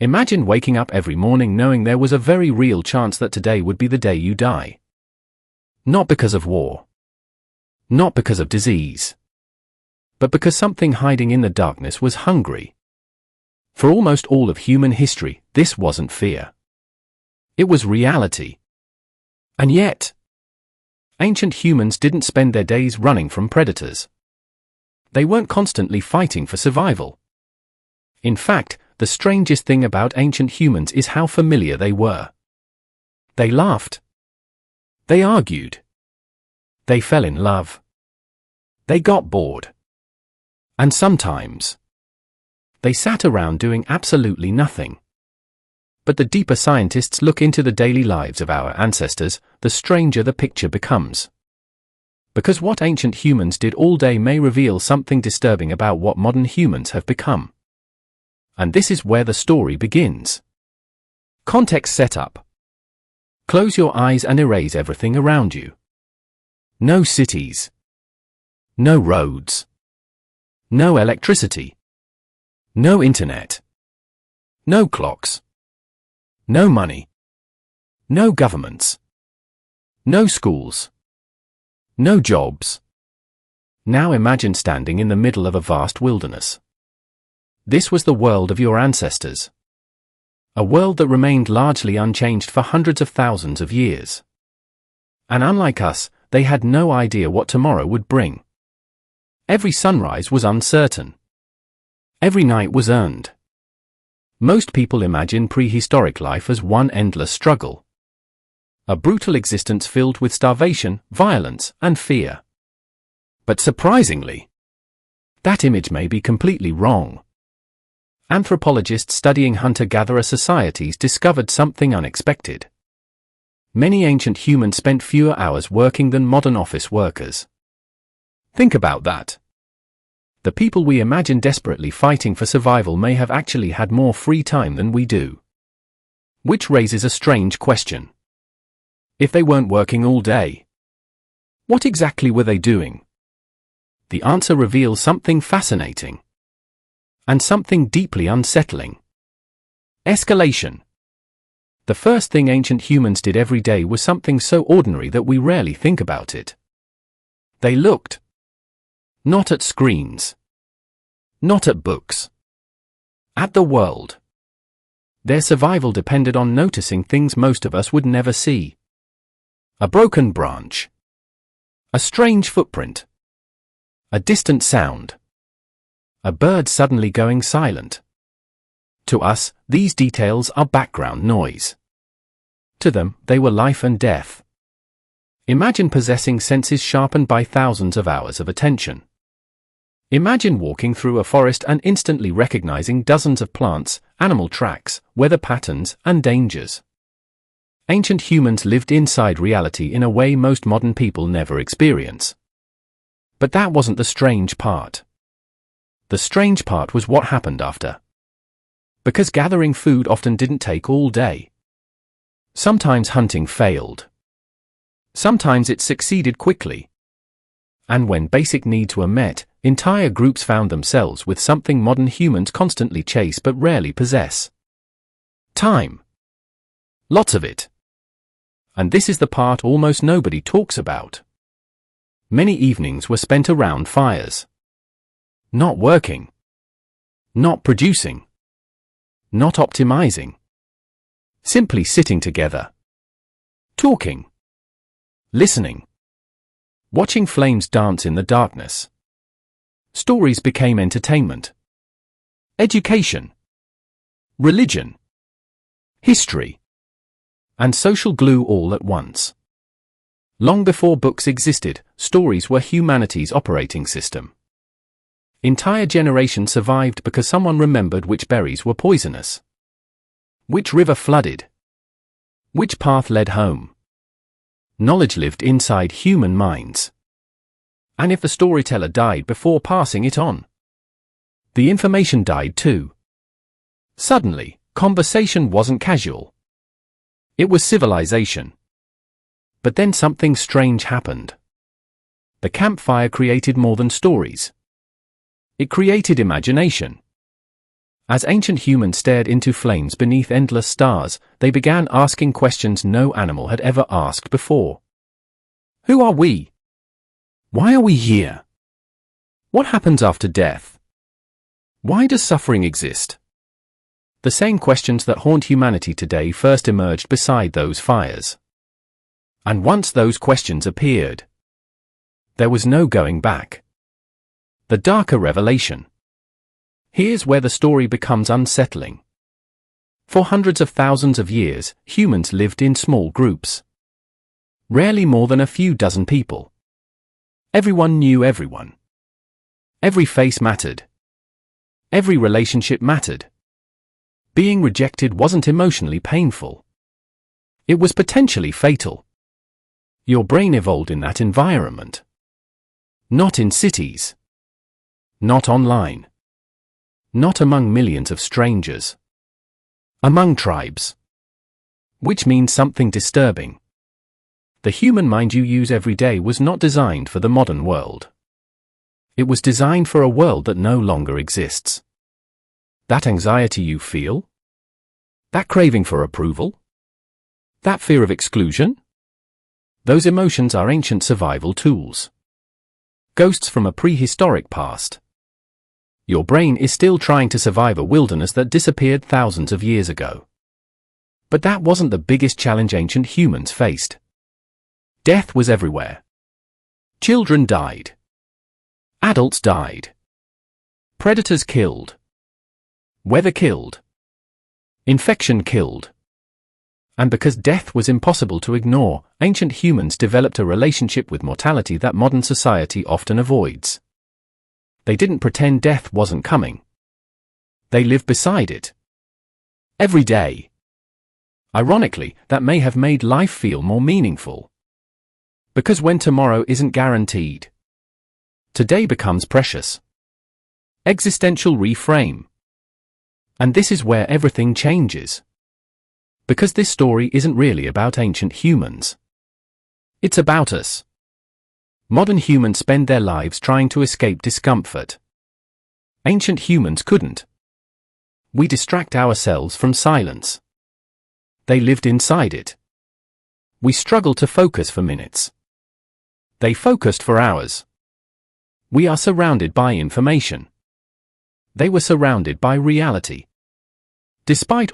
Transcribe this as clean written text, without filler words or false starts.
Imagine waking up every morning knowing there was a very real chance that today would be the day you die. Not because of war. Not because of disease. But because something hiding in the darkness was hungry. For almost all of human history, this wasn't fear. It was reality. And yet, ancient humans didn't spend their days running from predators. They weren't constantly fighting for survival. In fact, the strangest thing about ancient humans is how familiar they were. They laughed. They argued. They fell in love. They got bored. And sometimes, they sat around doing absolutely nothing. But the deeper scientists look into the daily lives of our ancestors, the stranger the picture becomes. Because what ancient humans did all day may reveal something disturbing about what modern humans have become. And this is where the story begins. Context setup. Close your eyes and erase everything around you. No cities. No roads. No electricity. No internet. No clocks. No money. No governments. No schools. No jobs. Now imagine standing in the middle of a vast wilderness. This was the world of your ancestors. A world that remained largely unchanged for hundreds of thousands of years. And unlike us, they had no idea what tomorrow would bring. Every sunrise was uncertain. Every night was earned. Most people imagine prehistoric life as one endless struggle. A brutal existence filled with starvation, violence, and fear. But surprisingly, that image may be completely wrong. Anthropologists studying hunter-gatherer societies discovered something unexpected. Many ancient humans spent fewer hours working than modern office workers. Think about that. The people we imagine desperately fighting for survival may have actually had more free time than we do. Which raises a strange question. If they weren't working all day, what exactly were they doing? The answer reveals something fascinating. And something deeply unsettling. Escalation. The first thing ancient humans did every day was something so ordinary that we rarely think about it. They looked. Not at screens. Not at books. At the world. Their survival depended on noticing things most of us would never see. A broken branch. A strange footprint. A distant sound. A bird suddenly going silent. To us, these details are background noise. To them, they were life and death. Imagine possessing senses sharpened by thousands of hours of attention. Imagine walking through a forest and instantly recognizing dozens of plants, animal tracks, weather patterns, and dangers. Ancient humans lived inside reality in a way most modern people never experience. But that wasn't the strange part. The strange part was what happened after. Because gathering food often didn't take all day. Sometimes hunting failed. Sometimes it succeeded quickly. And when basic needs were met, entire groups found themselves with something modern humans constantly chase but rarely possess. Time. Lots of it. And this is the part almost nobody talks about. Many evenings were spent around fires. Not working. Not producing. Not optimizing. Simply sitting together. Talking. Listening. Watching flames dance in the darkness. Stories became entertainment. Education. Religion. History. And social glue all at once. Long before books existed, stories were humanity's operating system. Entire generations survived because someone remembered which berries were poisonous. Which river flooded. Which path led home. Knowledge lived inside human minds. And if the storyteller died before passing it on, the information died too. Suddenly, conversation wasn't casual. It was civilization. But then something strange happened. The campfire created more than stories. It created imagination. As ancient humans stared into flames beneath endless stars, they began asking questions no animal had ever asked before. Who are we? Why are we here? What happens after death? Why does suffering exist? The same questions that haunt humanity today first emerged beside those fires. And once those questions appeared, there was no going back. The darker revelation. Here's where the story becomes unsettling. For hundreds of thousands of years, humans lived in small groups. Rarely more than a few dozen people. Everyone knew everyone. Every face mattered. Every relationship mattered. Being rejected wasn't emotionally painful. It was potentially fatal. Your brain evolved in that environment. Not in cities. Not online. Not among millions of strangers. Among tribes. Which means something disturbing. The human mind you use every day was not designed for the modern world. It was designed for a world that no longer exists. That anxiety you feel? That craving for approval? That fear of exclusion? Those emotions are ancient survival tools. Ghosts from a prehistoric past. Your brain is still trying to survive a wilderness that disappeared thousands of years ago. But that wasn't the biggest challenge ancient humans faced. Death was everywhere. Children died. Adults died. Predators killed. Weather killed. Infection killed. And because death was impossible to ignore, ancient humans developed a relationship with mortality that modern society often avoids. They didn't pretend death wasn't coming. They lived beside it. Every day. Ironically, that may have made life feel more meaningful. Because when tomorrow isn't guaranteed, today becomes precious. Existential reframe. And this is where everything changes. Because this story isn't really about ancient humans. It's about us. Modern humans spend their lives trying to escape discomfort. Ancient humans couldn't. We distract ourselves from silence. They lived inside it. We struggle to focus for minutes. They focused for hours. We are surrounded by information. They were surrounded by reality. Despite